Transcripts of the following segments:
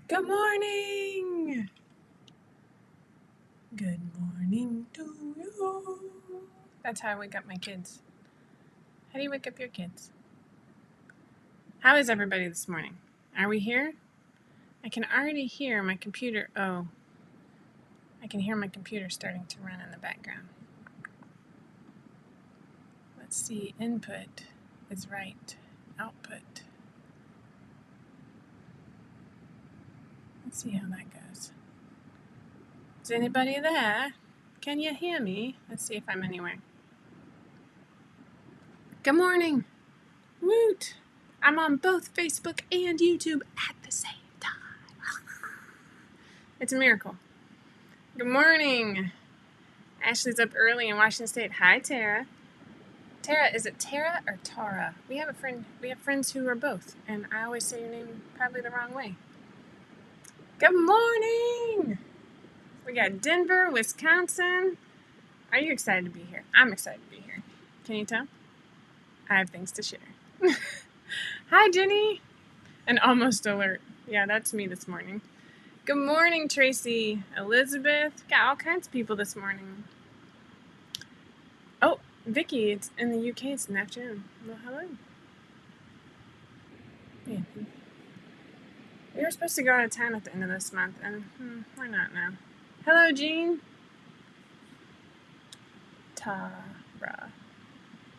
Good morning. Good morning to you. That's how I wake up my kids. How do you wake up your kids? How is everybody this morning? Are we here? I can already hear my computer. Oh, I can hear my computer starting to run in the background. Let's see. Input is right. Output. Let's see how that goes. Is anybody there? Can you hear me? Let's see if I'm anywhere. Good morning. Woot. I'm on both Facebook and YouTube at the same time. It's a miracle. Good morning. Ashley's up early in Washington State. Hi, Tara. Tara, is it Tara or Tara? We have friends who are both, and I always say your name probably the wrong way. Good morning. We got Denver, Wisconsin. Are you excited to be here? I'm excited to be here. Can you tell? I have things to share. Hi, Jennie. And almost alert. Yeah, that's me this morning. Good morning, Tracy. Elizabeth. Got all kinds of people this morning. Oh, Vicky, it's in the UK. It's in the afternoon. Well, hello. Yeah. We were supposed to go out of town at the end of this month, and we're not now. Hello, Jean. Tara.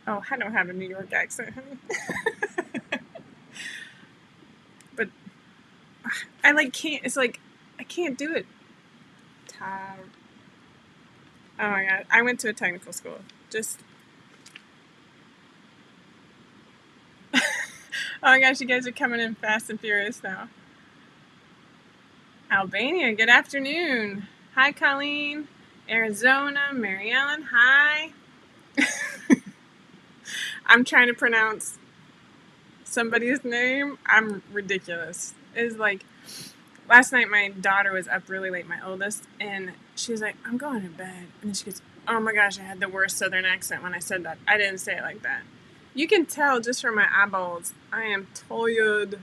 Oh, I don't have a New York accent, honey. But I can't. It's like I can't do it. Tara. Oh my god! I went to a technical school. Just. Oh my gosh! You guys are coming in fast and furious now. Albania, good afternoon. Hi, Colleen. Arizona, Mary Ellen, hi. I'm trying to pronounce somebody's name. I'm ridiculous. It's like, last night my daughter was up really late, my oldest, and she was like, I'm going to bed. And then she goes, oh my gosh, I had the worst southern accent when I said that. I didn't say it like that. You can tell just from my eyeballs, I am tired.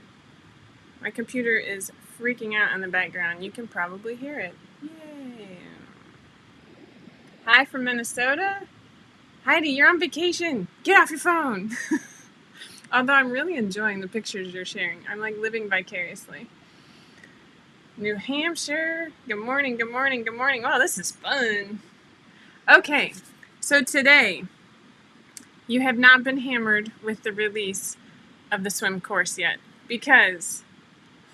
My computer is freaking out in the background. You can probably hear it. Yay. Hi from Minnesota. Heidi, you're on vacation. Get off your phone. Although I'm really enjoying the pictures you're sharing. I'm like living vicariously. New Hampshire. Good morning, good morning, good morning. Oh, this is fun. Okay, so today you have not been hammered with the release of the swim course yet because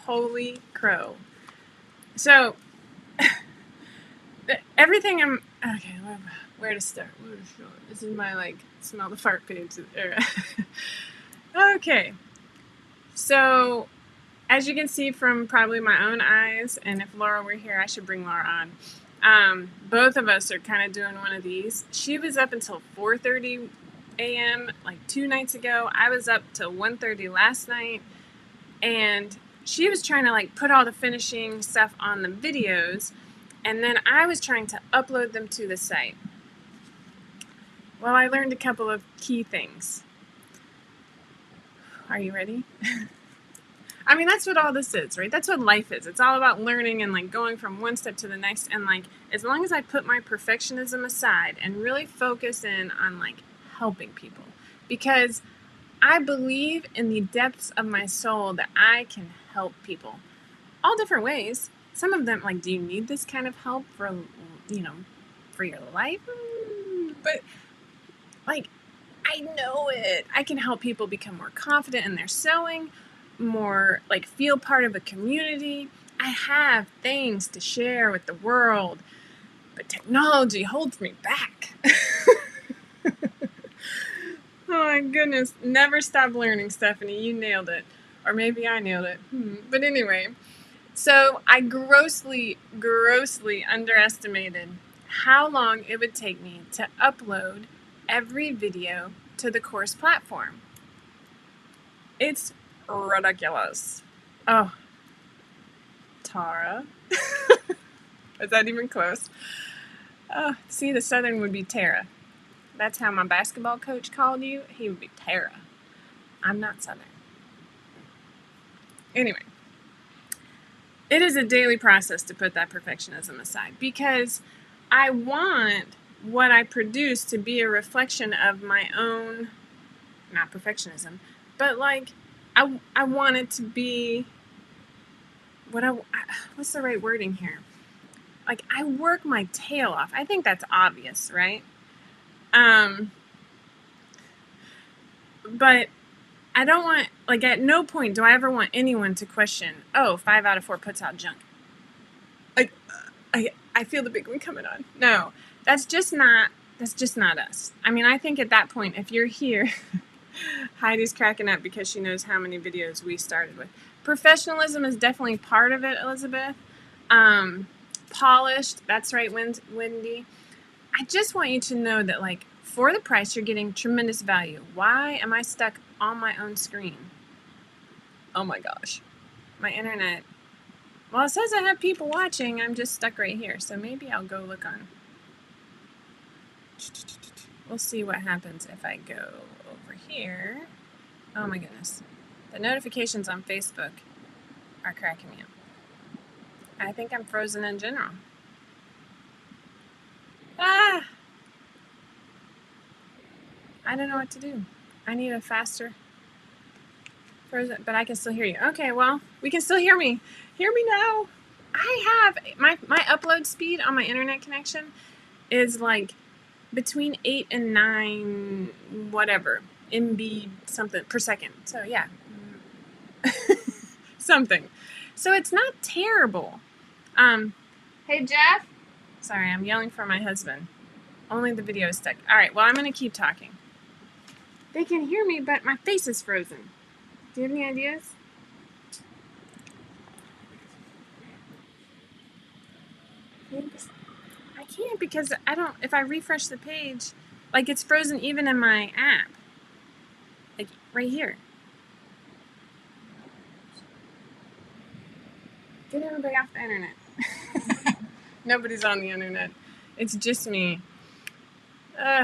holy crow. So everything okay, where to start? This is my smell the fart page. Okay, so as you can see from probably my own eyes, and if Laura were here, I should bring Laura on. Both of us are kind of doing one of these. She was up until 4:30 a.m. like 2 nights ago. I was up till 1:30 last night, and she was trying to put all the finishing stuff on the videos, and then I was trying to upload them to the site. Well, I learned a couple of key things. Are you ready? I mean, that's what all this is, right? That's what life is. It's all about learning and going from one step to the next. And as long as I put my perfectionism aside and really focus in on helping people, because I believe in the depths of my soul that I can help people all different ways. Some of them, do you need this kind of help for your life? But I know it. I can help people become more confident in their sewing, more feel part of a community. I have things to share with the world, but technology holds me back. Oh my goodness. Never stop learning, Stephanie. You nailed it. Or maybe I nailed it. But anyway, so I grossly underestimated how long it would take me to upload every video to the course platform. It's ridiculous. Oh, Tara. Is that even close? Oh, see, the Southern would be Tara. That's how my basketball coach called you. He would be Tara. I'm not Southern. Anyway, it is a daily process to put that perfectionism aside, because I want what I produce to be a reflection of my own, not perfectionism, but like I want it to be what's the right wording here? Like, I work my tail off. I think that's obvious, right? But I don't want, like, at no point do I ever want anyone to question, oh, 5 out of 4 puts out junk. Like, I feel the big one coming on. No, that's just not us. I mean, I think at that point, if you're here, Heidi's cracking up because she knows how many videos we started with. Professionalism is definitely part of it, Elizabeth. Polished, that's right, Wendy. I just want you to know that, like, for the price, you're getting tremendous value. Why am I stuck on my own screen? Oh my gosh. My internet. Well, it says I have people watching. I'm just stuck right here. So maybe I'll go look on. We'll see what happens if I go over here. Oh my goodness. The notifications on Facebook are cracking me up. I think I'm frozen in general. Ah! I don't know what to do. I need a faster frozen, but I can still hear you. Okay, well, we can still hear me. Hear me now. I have my upload speed on my internet connection is like between 8 and 9 whatever MB something per second. So yeah. Something. So it's not terrible. Hey Jeff. Sorry, I'm yelling for my husband. Only the video is stuck. All right, well, I'm going to keep talking. They can hear me, but my face is frozen. Do you have any ideas? I can't, because I don't, if I refresh the page, like, it's frozen even in my app. Like, right here. Get everybody off the internet. Nobody's on the internet. It's just me.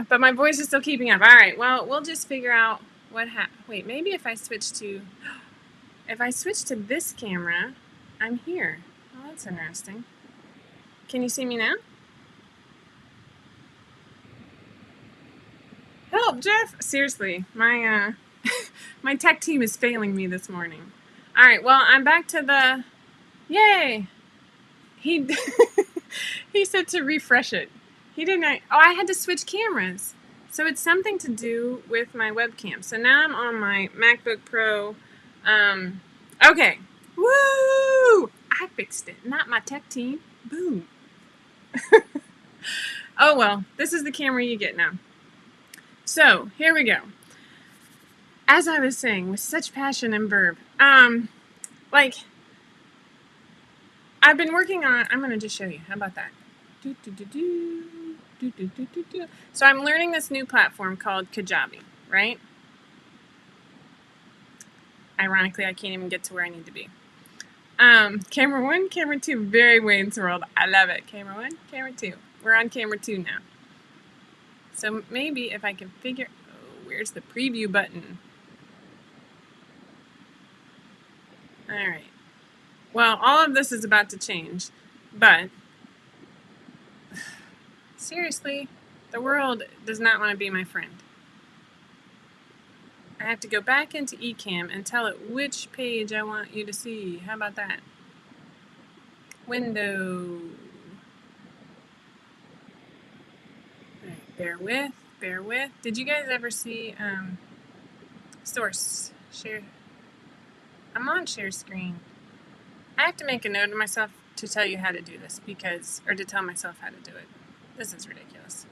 But my voice is still keeping up. All right, well, we'll just figure out what wait, maybe if I switch to this camera, I'm here. Oh, that's interesting. Can you see me now? Help, Jeff! Seriously, my my tech team is failing me this morning. All right, well, I'm back to the, yay! He he said to refresh it. He didn't. I had to switch cameras. So it's something to do with my webcam. So now I'm on my MacBook Pro. Okay. Woo! I fixed it. Not my tech team. Boom. Oh well, this is the camera you get now. So here we go. As I was saying, with such passion and verb, like, I've been working on. I'm gonna just show you. How about that? So I'm learning this new platform called Kajabi, right? Ironically, I can't even get to where I need to be. Camera 1, camera 2, very Wayne's World. I love it. Camera 1, camera 2. We're on camera 2 now. So maybe if I can figure, where's the preview button? All right. Well, all of this is about to change, but seriously, the world does not want to be my friend. I have to go back into Ecamm and tell it which page I want you to see. How about that? Window. All right, bear with. Did you guys ever see source share? I'm on share screen. I have to make a note of myself to tell you how to do this, or to tell myself how to do it. This is ridiculous.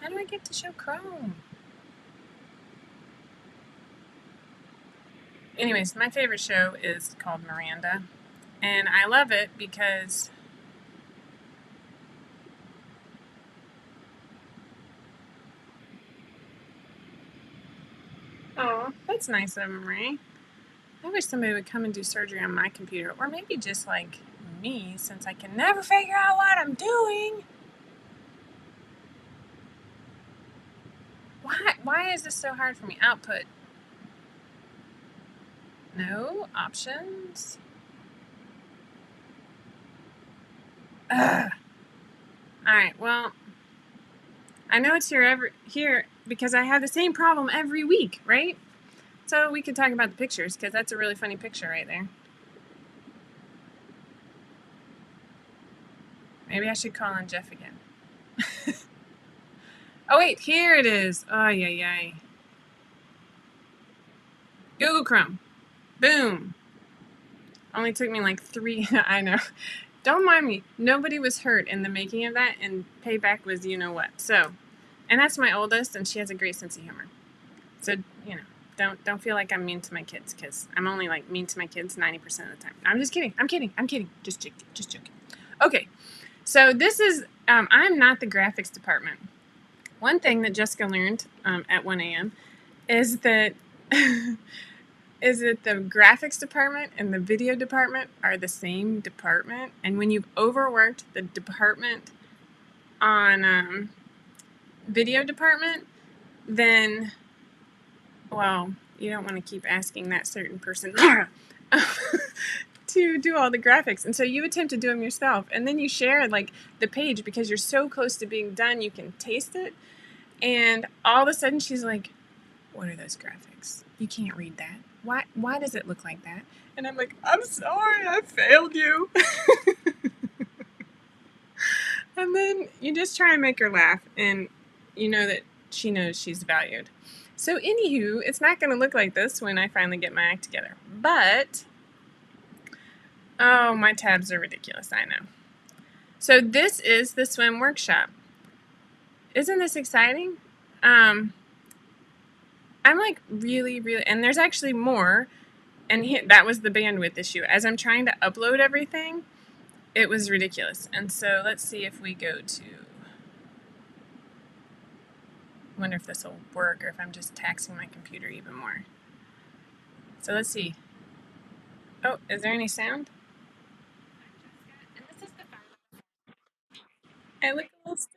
How do I get to show Chrome? Anyways, my favorite show is called Miranda, and I love it because oh, that's nice of him, Ray. I wish somebody would come and do surgery on my computer, or maybe just like me, since I can never figure out what I'm doing. Why is this so hard for me? Output. No, options. Ugh. All right, well, I know it's here because I have the same problem every week, right? So we could talk about the pictures because that's a really funny picture right there. Maybe I should call on Jeff again. Oh wait, here it is. Oh yeah. Google Chrome. Boom. Only took me like 3. I know. Don't mind me. Nobody was hurt in the making of that, and payback was you know what. So, and that's my oldest, and she has a great sense of humor. So don't feel like I'm mean to my kids because I'm only like mean to my kids 90% of the time. I'm just kidding. I'm kidding. Just joking. Okay, so this is I'm not the graphics department. One thing that Jessica learned at 1 a.m. is that the graphics department and the video department are the same department, and when you've overworked the department on video department, then well, you don't want to keep asking that certain person to do all the graphics. And so you attempt to do them yourself. And then you share like the page because you're so close to being done, you can taste it. And all of a sudden she's like, what are those graphics? You can't read that. Why does it look like that? And I'm like, I'm sorry, I failed you. And then you just try and make her laugh. And you know that she knows she's valued. So anywho, it's not going to look like this when I finally get my act together. But, oh, my tabs are ridiculous, I know. So this is the swim workshop. Isn't this exciting? I'm like really, and there's actually more. And that was the bandwidth issue. As I'm trying to upload everything, it was ridiculous. And so let's see if we go to... I wonder if this will work or if I'm just taxing my computer even more. So let's see. Oh, is there any sound? I look a little stiff.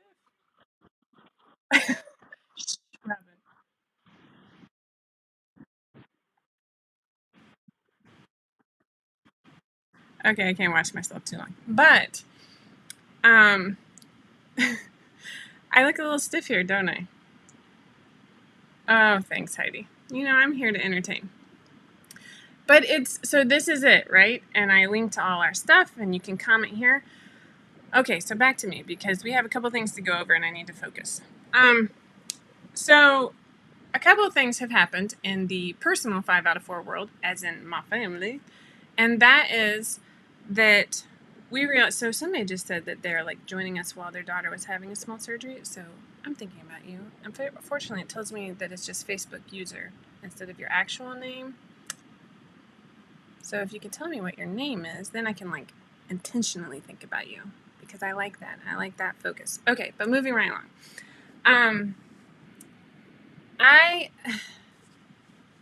Okay, I can't watch myself too long. But I look a little stiff here, don't I? Oh, thanks, Heidi. You know, I'm here to entertain. But so this is it, right? And I link to all our stuff and you can comment here. Okay, so back to me because we have a couple things to go over and I need to focus. So a couple of things have happened in the personal 5 out of 4 world, as in my family, and that is that we realized. So somebody just said that they're like joining us while their daughter was having a small surgery. So I'm thinking about you. Unfortunately, it tells me that it's just Facebook user instead of your actual name. So if you could tell me what your name is, then I can like intentionally think about you because I like that. I like that focus. Okay, but moving right along.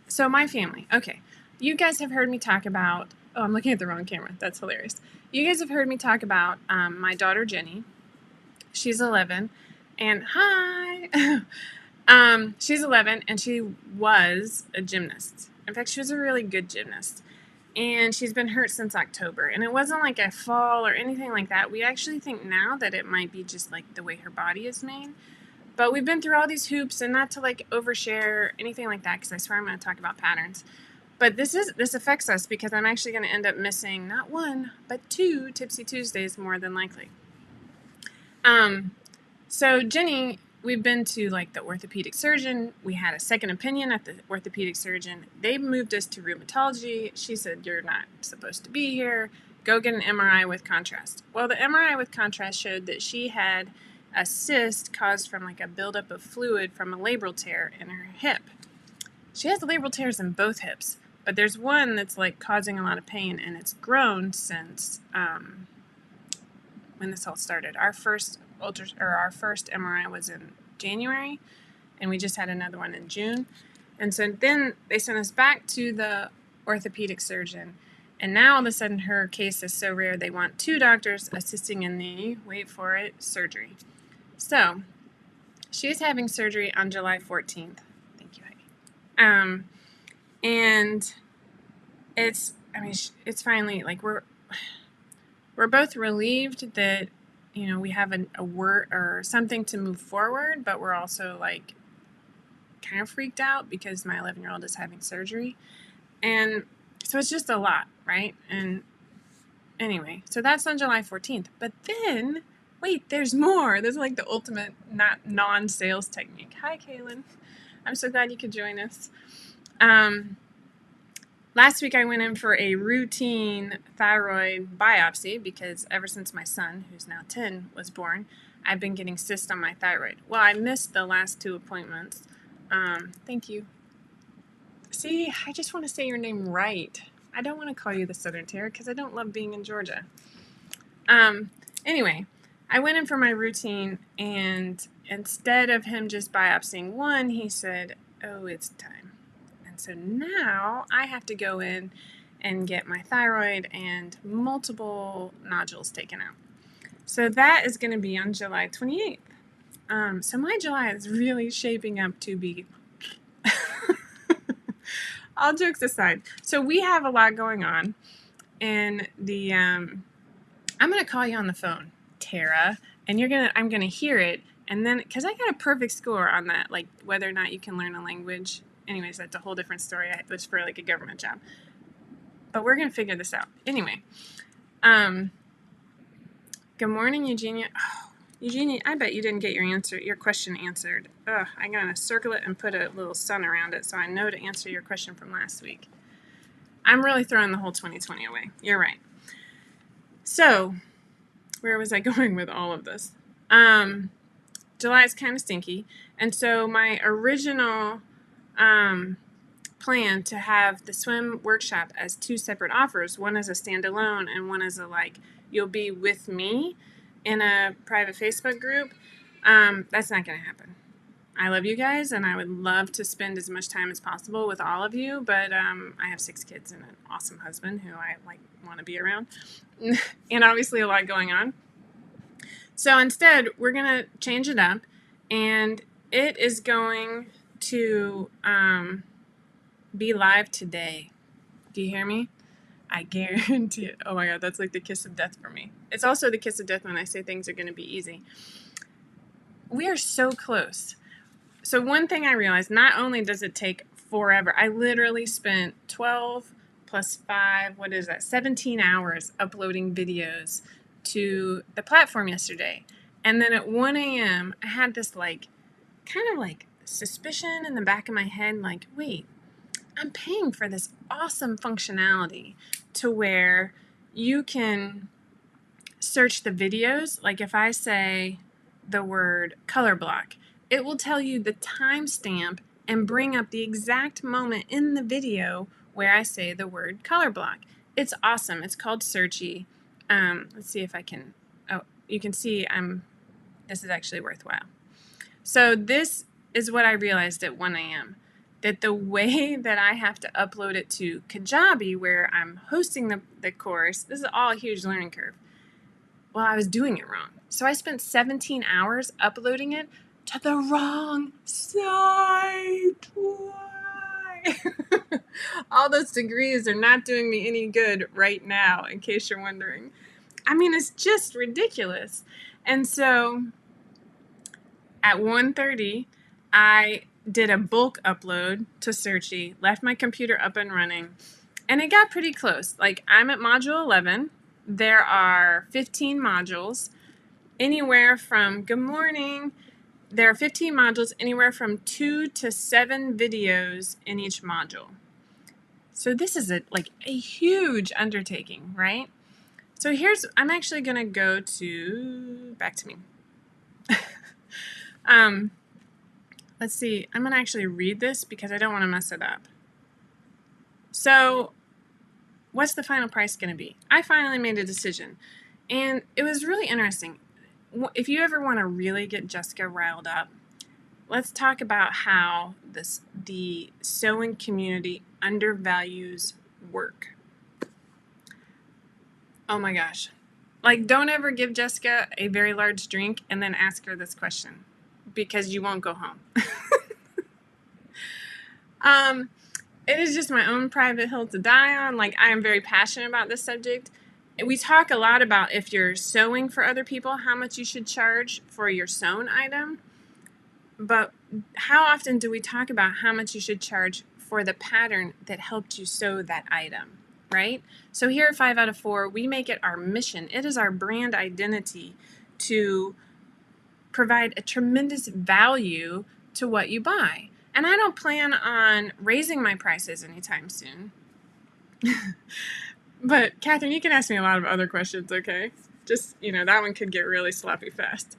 So my family. Okay, you guys have heard me talk about. Oh, I'm looking at the wrong camera. That's hilarious. You guys have heard me talk about my daughter Jennie. She's 11, and hi. She's 11, and she was a gymnast. In fact, she was a really good gymnast. And she's been hurt since October. And it wasn't like a fall or anything like that. We actually think now that it might be just like the way her body is made. But we've been through all these hoops, and not to like overshare anything like that, because I swear I'm going to talk about patterns. But this affects us because I'm actually going to end up missing not 1, but 2 Tipsy Tuesdays more than likely. So Jennie, we've been to like the orthopedic surgeon. We had a second opinion at the orthopedic surgeon. They moved us to rheumatology. She said, you're not supposed to be here. Go get an MRI with contrast. Well, the MRI with contrast showed that she had a cyst caused from like a buildup of fluid from a labral tear in her hip. She has labral tears in both hips, but there's one that's like causing a lot of pain, and it's grown since when this all started. Our first MRI was in January, and we just had another one in June. And so then they sent us back to the orthopedic surgeon, and now all of a sudden her case is so rare they want 2 doctors assisting in the, wait for it, surgery. So she's having surgery on July 14th. Thank you, Heidi. And it's finally like we're both relieved that we have a word or something to move forward, but we're also like kind of freaked out because my 11-year-old is having surgery. And so it's just a lot, right? And anyway, so that's on July 14th. But then, wait, there's more. There's like the ultimate non-sales technique. Hi, Kaylin. I'm so glad you could join us. Last week I went in for a routine thyroid biopsy because ever since my son, who's now 10, was born, I've been getting cysts on my thyroid. Well, I missed the last 2 appointments. Thank you. See, I just want to say your name right. I don't want to call you the Southern Terror because I don't love being in Georgia. Anyway, I went in for my routine, and instead of him just biopsying one, he said, "Oh, it's time." And so now I have to go in and get my thyroid and multiple nodules taken out. So that is going to be on July 28th. So my July is really shaping up to be... All jokes aside, so we have a lot going on, and I'm gonna call you on the phone, Tara, and I'm gonna hear it, and then because I got a perfect score on that, like whether or not you can learn a language. Anyways, that's a whole different story. It was for like a government job, but we're gonna figure this out anyway. Good morning, Eugenia. Oh, Eugenia, I bet you didn't get your question answered. Ugh, I'm going to circle it and put a little sun around it so I know to answer your question from last week. I'm really throwing the whole 2020 away. You're right. So, where was I going with all of this? July is kind of stinky. And so my original plan to have the swim workshop as 2 separate offers, one as a standalone and one as a you'll be with me in a private Facebook group, that's not going to happen. I love you guys, and I would love to spend as much time as possible with all of you, but I have 6 kids and an awesome husband who I want to be around, and obviously a lot going on. So instead, we're going to change it up, and it is going to be live today. Do you hear me? I guarantee it. Oh my God, that's like the kiss of death for me. It's also the kiss of death when I say things are going to be easy. We are so close. So one thing I realized, not only does it take forever, I literally spent 12 plus 5, 17 hours uploading videos to the platform yesterday. And then at 1 a.m., I had this kind of suspicion in the back of my head, wait, I'm paying for this awesome functionality to where you can search the videos. Like if I say the word color block, it will tell you the timestamp and bring up the exact moment in the video where I say the word color block. It's awesome. It's called Searchy. Let's see if I can, you can see this is actually worthwhile. So this is what I realized at 1 a.m. that the way that I have to upload it to Kajabi, where I'm hosting the course, this is all a huge learning curve. Well, I was doing it wrong. So I spent 17 hours uploading it to the wrong site. Why? All those degrees are not doing me any good right now, in case you're wondering. I mean, it's just ridiculous. And so at 1:30, I did a bulk upload to Searchy, left my computer up and running, and it got pretty close. I'm at module 11. There are 15 modules, anywhere from, good morning, there are 15 modules, anywhere from 2 to 7 videos in each module. So this is a huge undertaking, right? So I'm actually going to go back to me. Let's see, I'm going to actually read this because I don't want to mess it up. So what's the final price going to be? I finally made a decision, and it was really interesting. If you ever want to really get Jessica riled up, let's talk about how the sewing community undervalues work. Oh my gosh. Don't ever give Jessica a very large drink and then ask her this question, because you won't go home. It is just my own private hill to die on. I am very passionate about this subject, we talk a lot about if you're sewing for other people, how much you should charge for your sewn item. But how often do we talk about how much you should charge for the pattern that helped you sew that item, right? So here at 5 out of 4, we make it our mission. It is our brand identity to provide a tremendous value to what you buy. And I don't plan on raising my prices anytime soon. But Catherine, you can ask me a lot of other questions, okay? Just, that one could get really sloppy fast.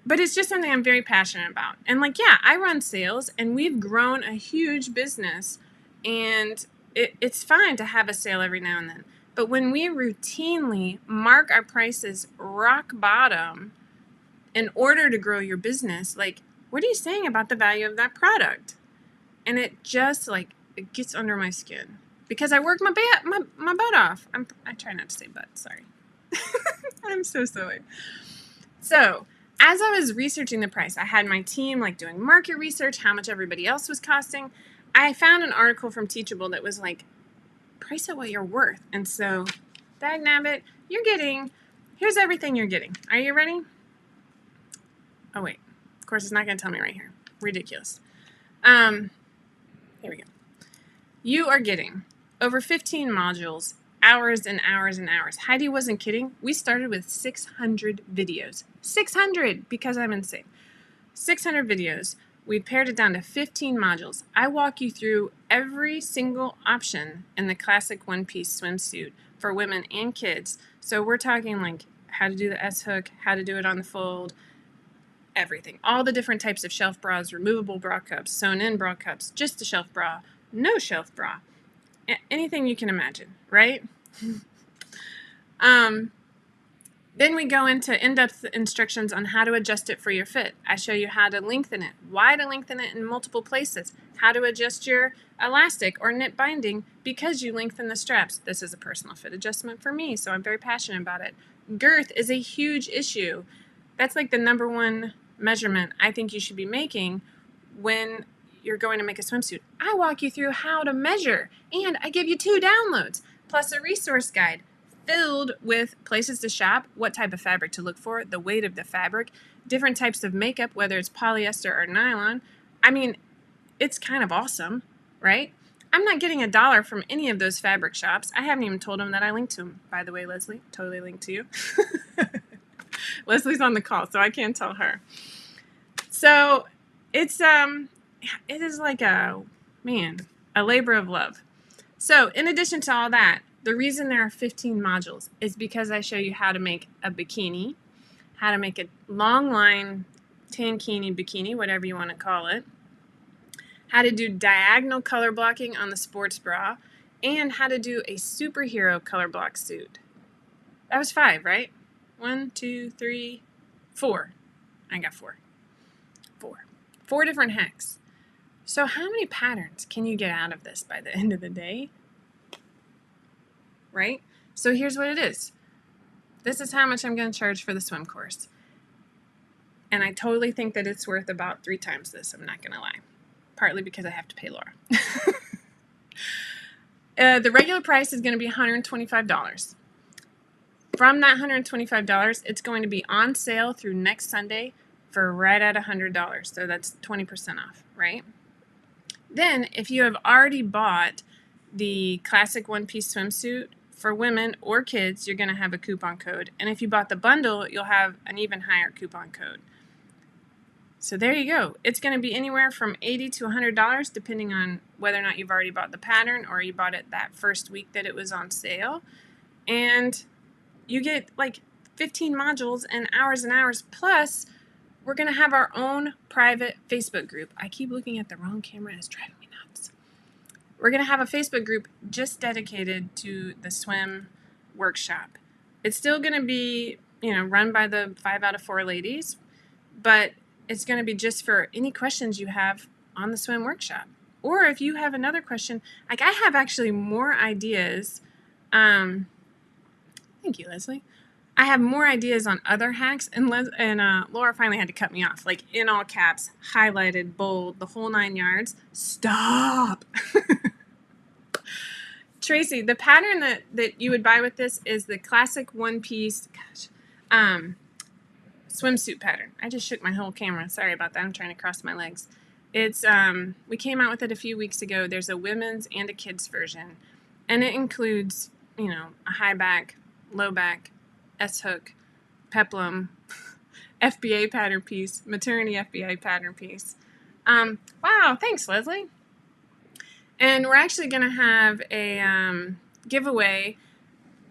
But it's just something I'm very passionate about. And I run sales and we've grown a huge business, and it's fine to have a sale every now and then. But when we routinely mark our prices rock bottom in order to grow your business, what are you saying about the value of that product? And it just it gets under my skin because I work my butt off. I try not to say butt, sorry. I'm so silly. So as I was researching the price, I had my team doing market research, how much everybody else was costing. I found an article from Teachable that was price at what you're worth. And so, dagnabbit, here's everything you're getting. Are you ready? Oh, wait. Of course, it's not going to tell me right here. Ridiculous. Here we go. You are getting over 15 modules, hours and hours and hours. Heidi wasn't kidding. We started with 600 videos. 600, because I'm insane. 600 videos. We pared it down to 15 modules. I walk you through every single option in the classic one-piece swimsuit for women and kids. So we're talking how to do the S-hook, how to do it on the fold, everything. All the different types of shelf bras, removable bra cups, sewn-in bra cups, just a shelf bra, no shelf bra, anything you can imagine, right? Then we go into in-depth instructions on how to adjust it for your fit. I show you how to lengthen it, why to lengthen it in multiple places, how to adjust your elastic or knit binding because you lengthen the straps. This is a personal fit adjustment for me, so I'm very passionate about it. Girth is a huge issue. That's the number one measurement I think you should be making when you're going to make a swimsuit. I walk you through how to measure, and I give you 2 downloads, plus a resource guide filled with places to shop, what type of fabric to look for, the weight of the fabric, different types of makeup, whether it's polyester or nylon. I mean, it's kind of awesome, right? I'm not getting $1 from any of those fabric shops. I haven't even told them that I linked to them. By the way, Leslie, totally linked to you. Leslie's on the call, so I can't tell her. So it is a labor of love. So in addition to all that, the reason there are 15 modules is because I show you how to make a bikini, how to make a long line tankini bikini, whatever you want to call it, how to do diagonal color blocking on the sports bra, and how to do a superhero color block suit. That was 5, right? 1, 2, 3, 4. I got 4. 4 different hacks. So how many patterns can you get out of this by the end of the day? Right? So here's what it is. This is how much I'm going to charge for the swim course. And I totally think that it's worth about 3 times this. I'm not going to lie. Partly because I have to pay Laura. The regular price is going to be $125. From that $125, it's going to be on sale through next Sunday for right at $100. So that's 20% off, right? Then, if you have already bought the classic one-piece swimsuit for women or kids, you're going to have a coupon code. And if you bought the bundle, you'll have an even higher coupon code. So there you go. It's going to be anywhere from $80 to $100, depending on whether or not you've already bought the pattern or you bought it that first week that it was on sale. And you get 15 modules and hours, plus we're going to have our own private Facebook group. I keep looking at the wrong camera and it's driving me nuts. We're going to have a Facebook group just dedicated to the swim workshop. It's still going to be, run by the 5 out of 4 ladies, but it's going to be just for any questions you have on the swim workshop. Or if you have another question, I have actually more ideas. Thank you, Leslie. I have more ideas on other hacks, and Laura finally had to cut me off, in all caps, highlighted, bold, the whole 9 yards. Stop! Tracy, the pattern that you would buy with this is the classic one-piece, swimsuit pattern. I just shook my whole camera. Sorry about that. I'm trying to cross my legs. It's we came out with it a few weeks ago. There's a women's and a kids version, and it includes, you know, a high back, low back, S-hook, peplum, FBA pattern piece, maternity FBA pattern piece. Wow, thanks, Leslie. And we're actually going to have a giveaway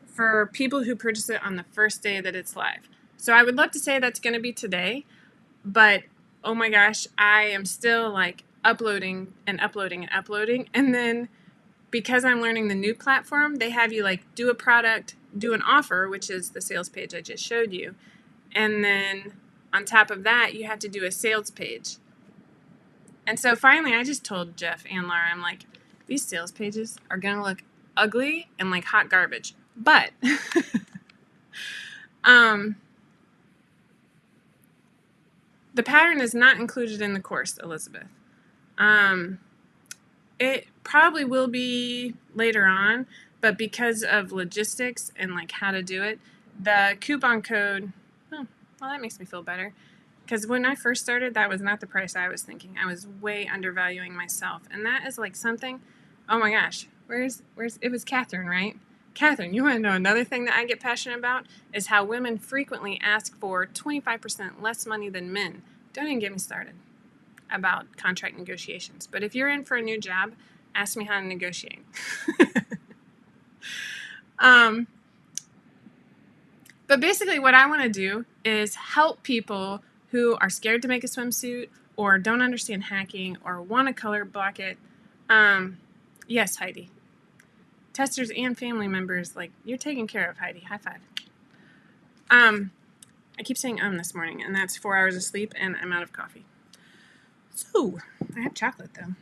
for people who purchase it on the first day that it's live. So I would love to say that's going to be today, but oh my gosh, I am still like uploading and uploading and uploading. And then because I'm learning the new platform, they have you like do a product, do an offer, which is the sales page I just showed you. And then on top of that, you have to do a sales page. And so finally, I just told Jeff and Laura, I'm like, these sales pages are going to look ugly and like hot garbage. But the pattern is not included in the course, Elizabeth. It probably will be later on, but because of logistics and like how to do it, the coupon code, oh, well, that makes me feel better. Because when I first started, that was not the price I was thinking. I was way undervaluing myself. And that is like something, oh my gosh, where's, it was Catherine, right? Catherine, you want to know another thing that I get passionate about? Is how women frequently ask for 25% less money than men. Don't even get me started about contract negotiations. But if you're in for a new job, ask me how to negotiate. But basically what I want to do is help people who are scared to make a swimsuit or don't understand hacking or want a color bucket. Yes, Heidi. Testers and family members, like, you're taken care of, Heidi. High five. I keep saying this morning, and that's 4 hours of sleep, and I'm out of coffee. So, I have chocolate, though.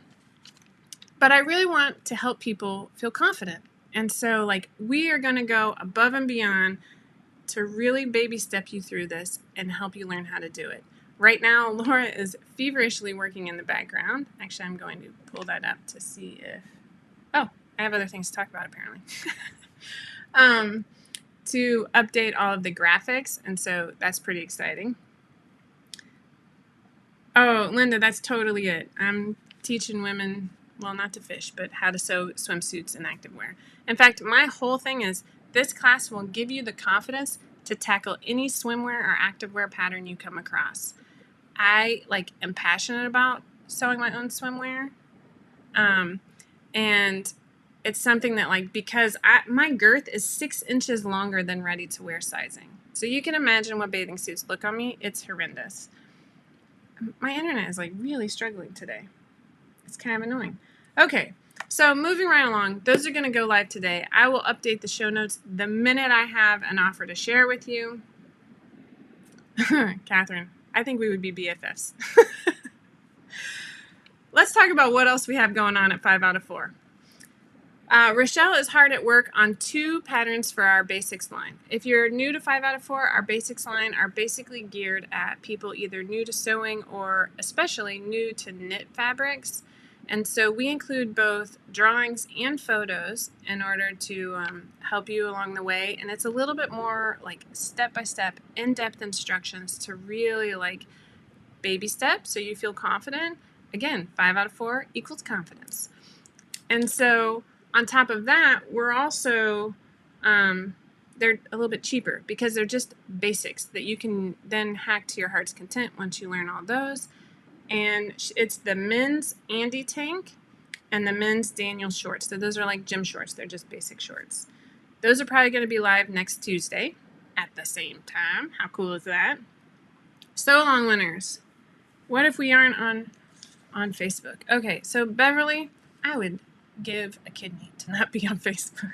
But I really want to help people feel confident. And so, like, we are going to go above and beyond to really baby step you through this and help you learn how to do it. Right now, Laura is feverishly working in the background. Actually, I'm going to pull that up to see if... Oh, I have other things to talk about, apparently. To update all of the graphics, and so that's pretty exciting. Oh, Linda, that's totally it. I'm teaching women, well, not to fish, but how to sew swimsuits and activewear. In fact, my whole thing is this class will give you the confidence to tackle any swimwear or activewear pattern you come across. I am passionate about sewing my own swimwear, and it's something that because my girth is 6 inches longer than ready to wear sizing. So you can imagine what bathing suits look on me. It's horrendous. My internet is really struggling today. It's kind of annoying. Okay, so moving right along, those are going to go live today. I will update the show notes the minute I have an offer to share with you. Catherine, I think we would be BFFs. Let's talk about what else we have going on at 5 out of 4. Rachelle is hard at work on 2 patterns for our basics line. If you're new to 5 out of 4, our basics line are basically geared at people either new to sewing or especially new to knit fabrics. And so we include both drawings and photos in order to help you along the way. And it's a little bit more step-by-step, in-depth instructions to really baby steps so you feel confident. Again, 5 out of 4 equals confidence. And so on top of that, we're also, they're a little bit cheaper because they're just basics that you can then hack to your heart's content once you learn all those. And it's the men's Andy tank and the men's Daniel shorts. So those are gym shorts. They're just basic shorts. Those are probably going to be live next Tuesday at the same time. How cool is that? So long, winners. What if we aren't on Facebook? Okay, so Beverly, I would give a kidney to not be on Facebook.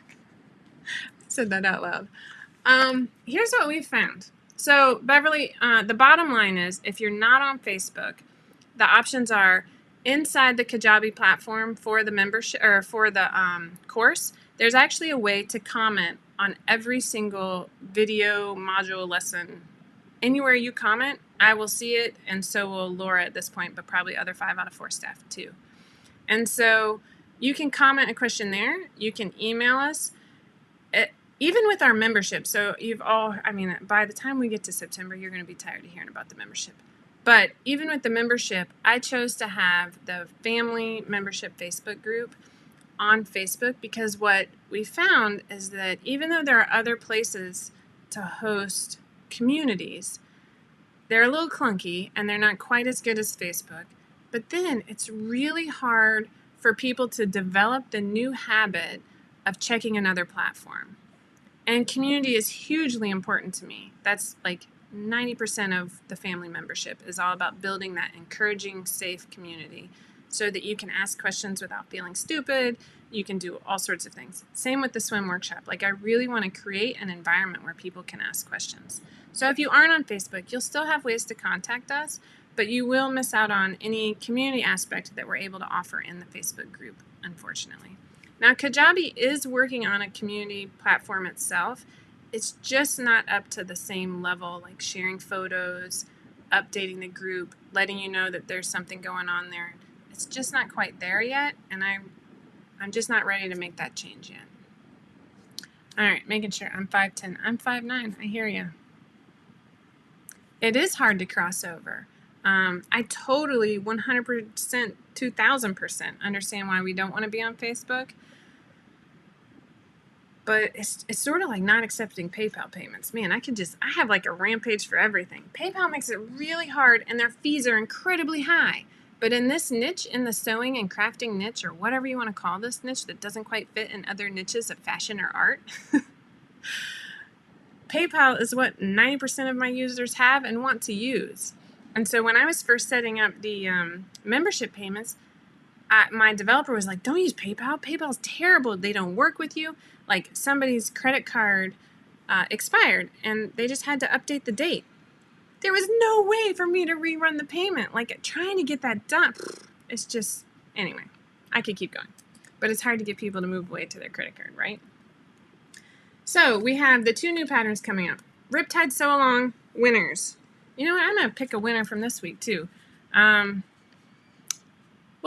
I said that out loud. Here's what we found. So Beverly, the bottom line is if you're not on Facebook, the options are inside the Kajabi platform for the membership or for the course. There's actually a way to comment on every single video module lesson. Anywhere you comment, I will see it, and so will Laura at this point, but probably other 5 out of 4 staff too. And so You can comment a question there. You can email us. Even with our membership. So by the time we get to September, you're going to be tired of hearing about the membership. But even with the membership, I chose to have the family membership Facebook group on Facebook because what we found is that even though there are other places to host communities, they're a little clunky and they're not quite as good as Facebook. But then it's really hard for people to develop the new habit of checking another platform. And community is hugely important to me. That's like 90% of the family membership is all about building that encouraging, safe community so that you can ask questions without feeling stupid. You can do all sorts of things. Same with the swim workshop. Like I really want to create an environment where people can ask questions. So if you aren't on Facebook, you'll still have ways to contact us, but you will miss out on any community aspect that we're able to offer in the Facebook group, unfortunately. Now, Kajabi is working on a community platform itself. It's just not up to the same level, like sharing photos, updating the group, letting you know that there's something going on there. It's just not quite there yet, and I'm just not ready to make that change yet. All right, making sure. I'm 5'10". I'm 5'9". I hear you. It is hard to cross over. I totally 100%, 2,000% understand why we don't want to be on Facebook. But it's sort of like not accepting PayPal payments. Man, I have like a rampage for everything. PayPal makes it really hard and their fees are incredibly high. But in this niche, in the sewing and crafting niche, or whatever you want to call this niche that doesn't quite fit in other niches of fashion or art, PayPal is what 90% of my users have and want to use. And so when I was first setting up the membership payments, my developer was like, don't use PayPal. PayPal's terrible. They don't work with you. Like somebody's credit card expired and they just had to update the date. There was no way for me to rerun the payment. Like trying to get that done. It's just, anyway, I could keep going. But it's hard to get people to move away to their credit card, right? So we have the 2 new patterns coming up. Riptide Sew Along winners. You know what? I'm going to pick a winner from this week too. We'll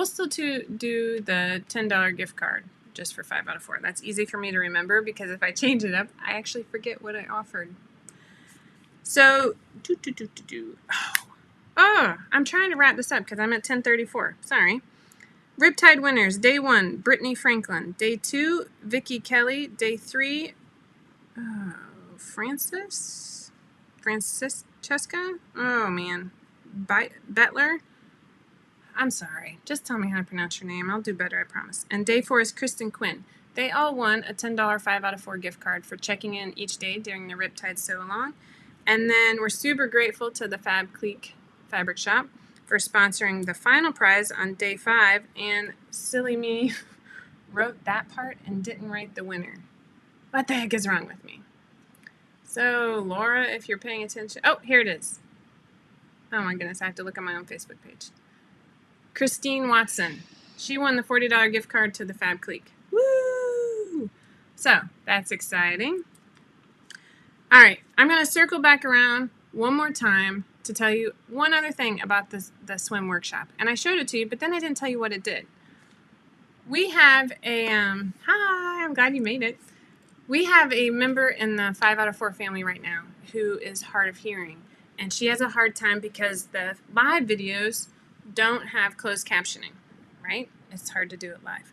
still do the $10 gift card just for 5 out of 4. That's easy for me to remember because if I change it up, I actually forget what I offered. So, I'm trying to wrap this up because I'm at 10:34. Sorry. Riptide winners. Day 1, Brittany Franklin. Day 2, Vicky Kelly. Day 3, Francesca? Oh, man. Bettler? I'm sorry. Just tell me how to pronounce your name. I'll do better, I promise. And day 4 is Kristen Quinn. They all won a $10 5 out of 4 gift card for checking in each day during the Riptide Sew Along. And then we're super grateful to the Fab Clique Fabric Shop for sponsoring the final prize on day 5. And silly me wrote that part and didn't write the winner. What the heck is wrong with me? So, Laura, if you're paying attention. Oh, here it is. Oh my goodness, I have to look on my own Facebook page. Christine Watson. She won the $40 gift card to the Fab Clique. Woo! So, that's exciting. All right, I'm going to circle back around one more time to tell you one other thing about the swim workshop. And I showed it to you, but then I didn't tell you what it did. We have a, hi, I'm glad you made it. We have a member in the 5 out of 4 family right now who is hard of hearing. And she has a hard time because the live videos don't have closed captioning, right? It's hard to do it live.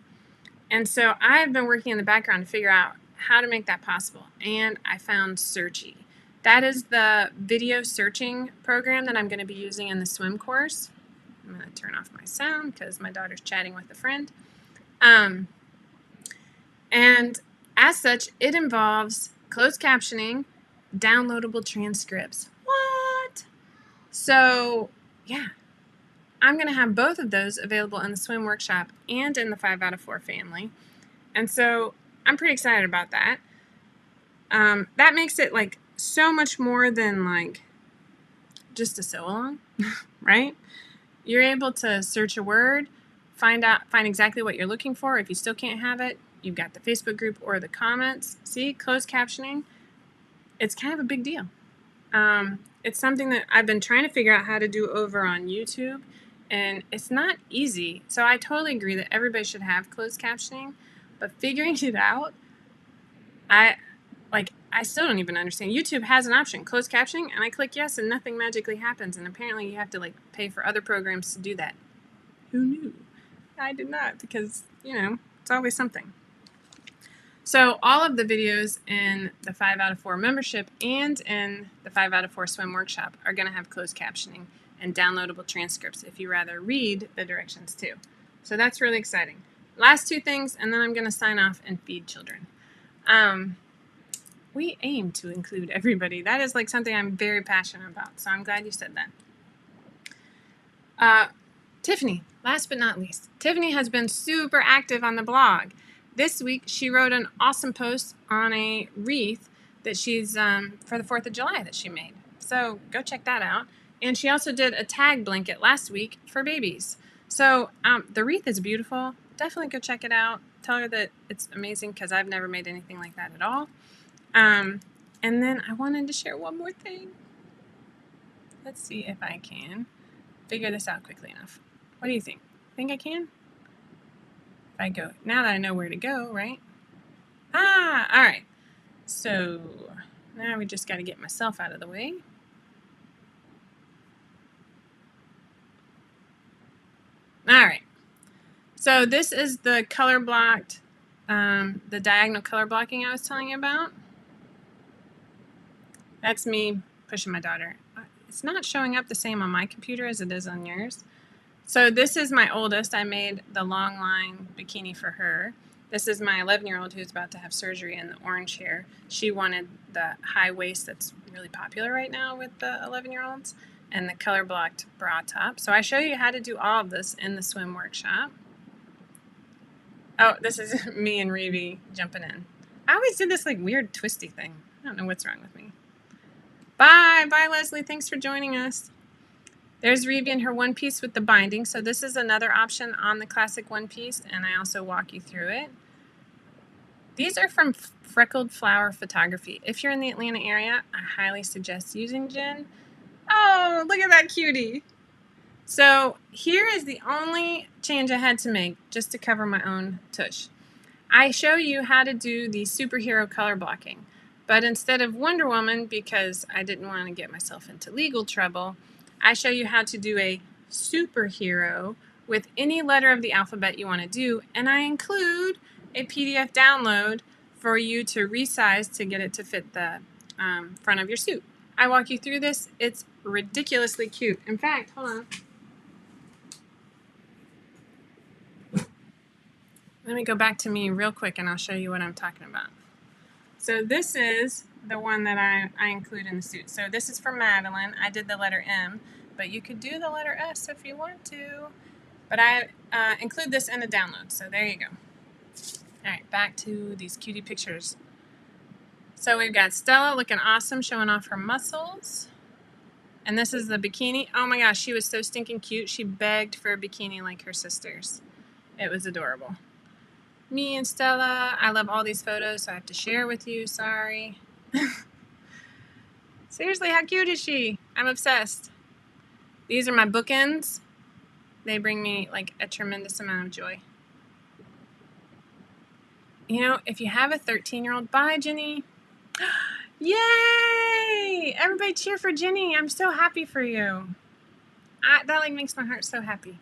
And so I've been working in the background to figure out how to make that possible. And I found Searchy. That is the video searching program that I'm going to be using in the swim course. I'm going to turn off my sound because my daughter's chatting with a friend. And as such, it involves closed captioning, downloadable transcripts. What? So, yeah. I'm going to have both of those available in the swim workshop and in the 5 out of 4 family. And so I'm pretty excited about that. That makes it like so much more than like just a sew along, right? You're able to search a word, find exactly what you're looking for. If you still can't have it, you've got the Facebook group or the comments. See, closed captioning, it's kind of a big deal. It's something that I've been trying to figure out how to do over on YouTube. And it's not easy. So I totally agree that everybody should have closed captioning, but figuring it out, I still don't even understand. YouTube has an option, closed captioning, and I click yes and nothing magically happens. And apparently you have to like pay for other programs to do that. Who knew? I did not, because, you know, it's always something. So all of the videos in the 5 out of 4 membership and in the 5 out of 4 swim workshop are going to have closed captioning and downloadable transcripts if you rather read the directions too. So that's really exciting. Last 2 things, and then I'm going to sign off and feed children. We aim to include everybody. That is like something I'm very passionate about, so I'm glad you said that. Tiffany, last but not least. Tiffany has been super active on the blog. This week, she wrote an awesome post on a wreath that she's, for the 4th of July that she made. So go check that out. And she also did a tag blanket last week for babies. So the wreath is beautiful. Definitely go check it out. Tell her that it's amazing because I've never made anything like that at all. And then I wanted to share one more thing. Let's see if I can figure this out quickly enough. What do you think? Think I can? If I go, now that I know where to go, right? All right. So now we just got to get myself out of the way. All right. So this is the color blocked, the diagonal color blocking I was telling you about. That's me pushing my daughter. It's not showing up the same on my computer as it is on yours. So this is my oldest. I made the long line bikini for her. This is my 11-year-old who's about to have surgery in the orange hair. She wanted the high waist that's really popular right now with the 11-year-olds and the color blocked bra top. So I show you how to do all of this in the swim workshop. Oh, this is me and Reevy jumping in. I always did this like weird twisty thing. I don't know what's wrong with me. Bye, Leslie. Thanks for joining us. There's Reevy in her one piece with the binding. So this is another option on the classic one piece, and I also walk you through it. These are from Freckled Flower Photography. If you're in the Atlanta area, I highly suggest using Jen. Oh, look at that cutie. So here is the only change I had to make just to cover my own tush. I show you how to do the superhero color blocking. But instead of Wonder Woman, because I didn't want to get myself into legal trouble, I show you how to do a superhero with any letter of the alphabet you want to do, and I include a PDF download for you to resize to get it to fit the front of your suit. I walk you through this. It's ridiculously cute. In fact, hold on. Let me go back to me real quick and I'll show you what I'm talking about. So this is the one that I include in the suit. So this is for Madeline. I did the letter M, but you could do the letter S if you want to. But I include this in the download, so there you go. All right, back to these cutie pictures. So we've got Stella looking awesome, showing off her muscles. And this is the bikini. Oh my gosh, she was so stinking cute. She begged for a bikini like her sisters. It was adorable. Me and Stella. I love all these photos, so I have to share with you. Sorry. Seriously, how cute is she? I'm obsessed. These are my bookends. They bring me like a tremendous amount of joy. You know, if you have a 13-year-old, bye, Jennie. Yay! Everybody cheer for Jennie. I'm so happy for you. That like makes my heart so happy.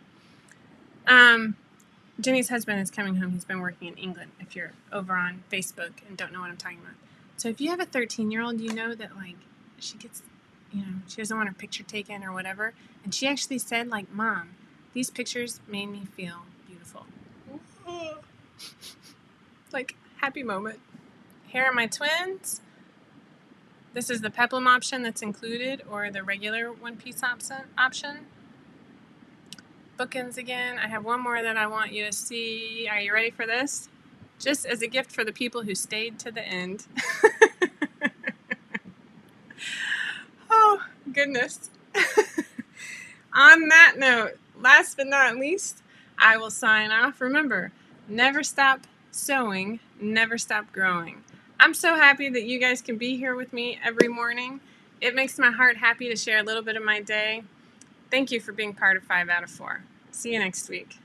Jennie's husband is coming home. He's been working in England, if you're over on Facebook and don't know what I'm talking about. So if you have a 13-year-old, you know that, like, she gets, you know, she doesn't want her picture taken or whatever. And she actually said, like, Mom, these pictures made me feel beautiful. Like, happy moment. Here are my twins. This is the peplum option that's included, or the regular one-piece option. Bookends again. I have one more that I want you to see. Are you ready for this? Just as a gift for the people who stayed to the end. Oh, goodness. On that note, last but not least, I will sign off. Remember, never stop sewing, never stop growing. I'm so happy that you guys can be here with me every morning. It makes my heart happy to share a little bit of my day. Thank you for being part of 5 out of 4. See you next week.